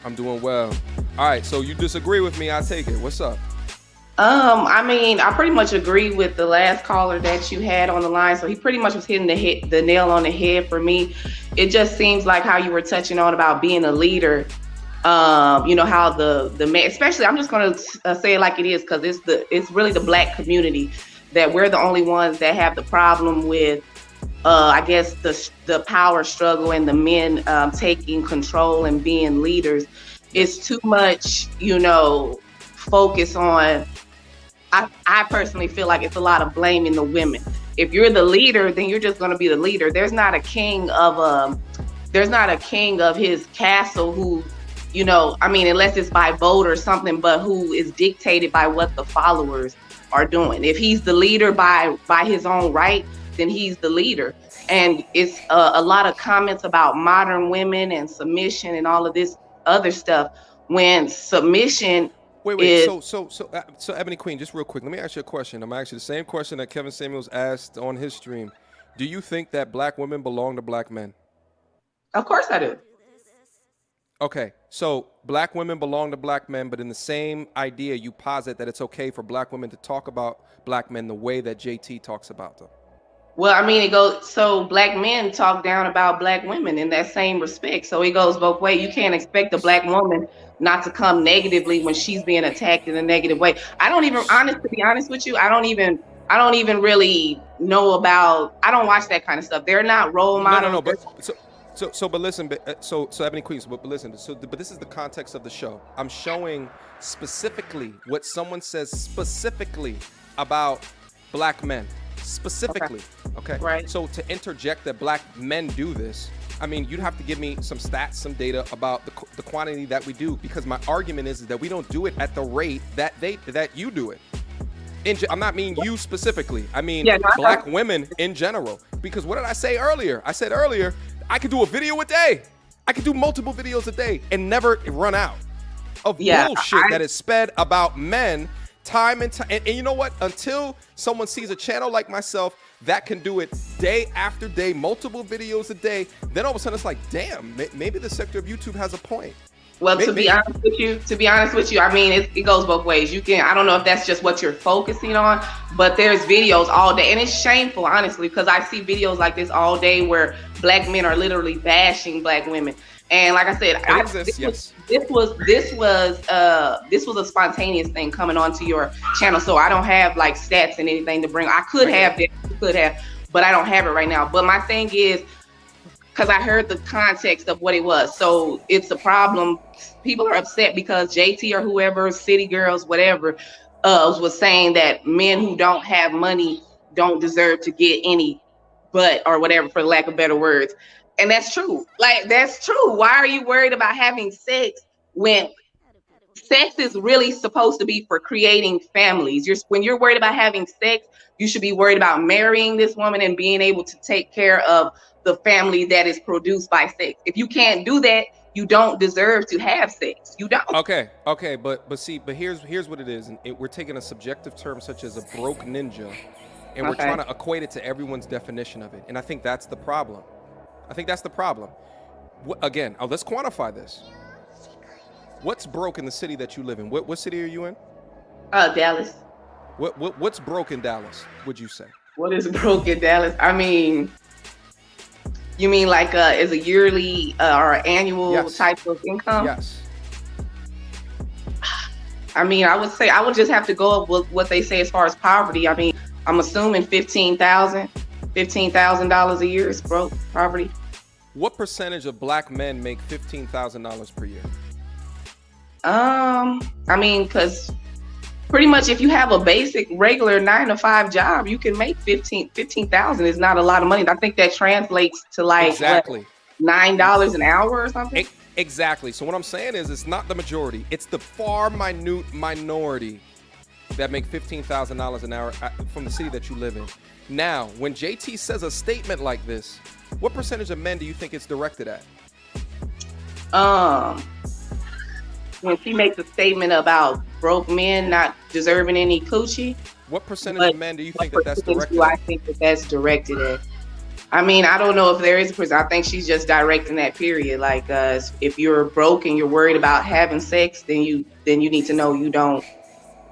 I'm doing well. All right, so you disagree with me, I take it. What's up? I mean, I pretty much agree with the last caller that you had on the line. So he pretty much was hitting the nail on the head for me. It just seems like how you were touching on about being a leader. How the man, especially, I'm just gonna say it like it is, because it's really the Black community that we're the only ones that have the problem with. I guess the power struggle and the men taking control and being leaders. It's too much, focus on. I personally feel like it's a lot of blaming the women. If you're the leader, then you're just going to be the leader. There's not a king of his castle who, unless it's by vote or something, but who is dictated by what the followers are doing. If he's the leader by his own right, then he's the leader. And it's a lot of comments about modern women and submission and all of this other stuff, when submission. Wait. So, Ebony Queen, just real quick, let me ask you a question. I'm actually the same question that Kevin Samuels asked on his stream. Do you think that Black women belong to Black men? Of course I do. Okay, so Black women belong to Black men, but in the same idea, you posit that it's okay for Black women to talk about Black men the way that JT talks about them. Well, I mean, it goes, so Black men talk down about Black women in that same respect. So it goes both ways. You can't expect a Black woman not to come negatively when she's being attacked in a negative way. To be honest with you, I don't even really know about, I don't watch that kind of stuff. They're not role models. No, but but listen, so Ebony Queen, but listen, but this is the context of the show. I'm showing specifically what someone says specifically about Black men. Specifically, okay? Right. So to interject that Black men do this, I mean, you'd have to give me some stats, some data about the quantity that we do, because my argument is that we don't do it at the rate that you do it. I'm not meaning you specifically. I mean Black women in general. Because what did I say earlier? I said earlier, I could do a video a day. I could do multiple videos a day and never run out of bullshit that is sped about men time and time. And you know what? Until someone sees a channel like myself that can do it day after day, multiple videos a day, then all of a sudden it's like, damn, maybe the sector of YouTube has a point. Well, to be honest with you, I mean, it goes both ways. I don't know if that's just what you're focusing on, but there's videos all day, and it's shameful, honestly, because I see videos like this all day where Black men are literally bashing Black women. And like I said, this was a spontaneous thing coming onto your channel, so I don't have like stats and anything to bring. I could have, but I don't have it right now. But my thing is, because I heard the context of what it was, so it's a problem. People are upset because JT or whoever, City Girls, whatever, was saying that men who don't have money don't deserve to get any butt or whatever, for lack of better words. And that's true. Like, that's true. Why are you worried about having sex when sex is really supposed to be for creating families? When you're worried about having sex, you should be worried about marrying this woman and being able to take care of the family that is produced by sex. If you can't do that, you don't deserve to have sex. You don't. Okay, but here's what it is. And we're taking a subjective term such as a broke ninja, and we're trying to equate it to everyone's definition of it. And I think that's the problem. Again, let's quantify this. What's broke in the city that you live in? What city are you in? Dallas. What's broke in Dallas, would you say? What is broke in Dallas? I mean, you mean like is a yearly or annual type of income? Yes. I mean, I would just have to go up with what they say as far as poverty. I mean, I'm assuming $15,000 a year is broke poverty. What percentage of Black men make $15,000 per year? I mean, because pretty much if you have a basic regular 9-to-5 job, you can make $15,000 is not a lot of money. I think that translates to like exactly $9 an hour or something. Exactly. So what I'm saying is, it's not the majority. It's the far minute minority that make $15,000 an hour from the city that you live in. Now, when JT says a statement like this, what percentage of men do you think it's directed at? When she makes a statement about broke men not deserving any coochie, what percentage of men do you think that's directed I at? think that's directed at. I mean, I don't know if there is a person. I think she's just directing that period. Like, if you're broke and you're worried about having sex, then you need to know you don't.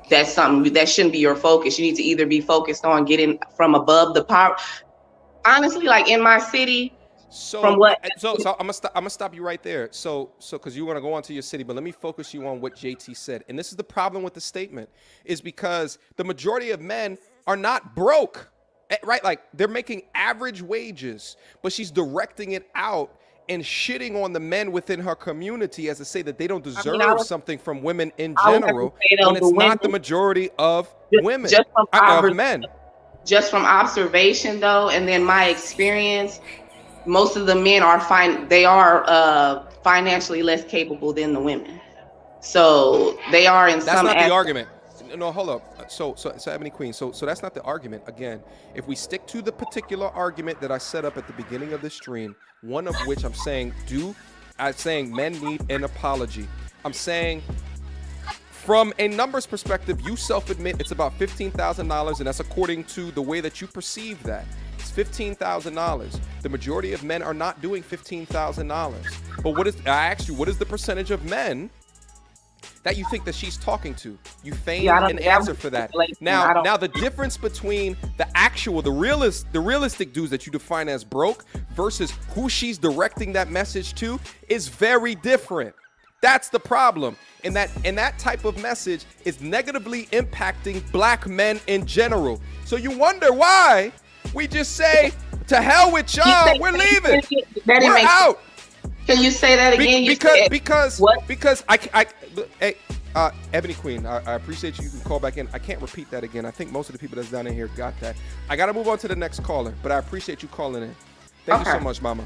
That's something that shouldn't be your focus. You need to either be focused on getting from above the power. Honestly, like in my city, So, from what? so I'm gonna stop you right there. So, because you want to go on to your city, but let me focus you on what JT said. And this is the problem with the statement, is because the majority of men are not broke, right? Like they're making average wages, but she's directing it out and shitting on the men within her community as to say that they don't deserve something from women in general, when it's not the majority of women, of men. Just from observation, though, and then my experience, most of the men are financially less capable than the women. So they are in some. That's not the argument. No, hold up. So Ebony Queen. So that's not the argument. Again, if we stick to the particular argument that I set up at the beginning of the stream, one of which I'm saying men need an apology. I'm saying from a numbers perspective, you self-admit it's about $15,000, and that's according to the way that you perceive that. It's $15,000. The majority of men are not doing $15,000. But I asked you, what is the percentage of men that you think that she's talking to? You feigned an answer for that. Now the difference between the realistic dudes that you define as broke versus who she's directing that message to is very different. That's the problem. And that type of message is negatively impacting black men in general. So you wonder why we just say, to hell with y'all, we're leaving. We're out. Can you say that again? Because Ebony Queen, I appreciate you can call back in. I can't repeat that again. I think most of the people that's down in here got that. I got to move on to the next caller, but I appreciate you calling in. Thank you so much, Mama.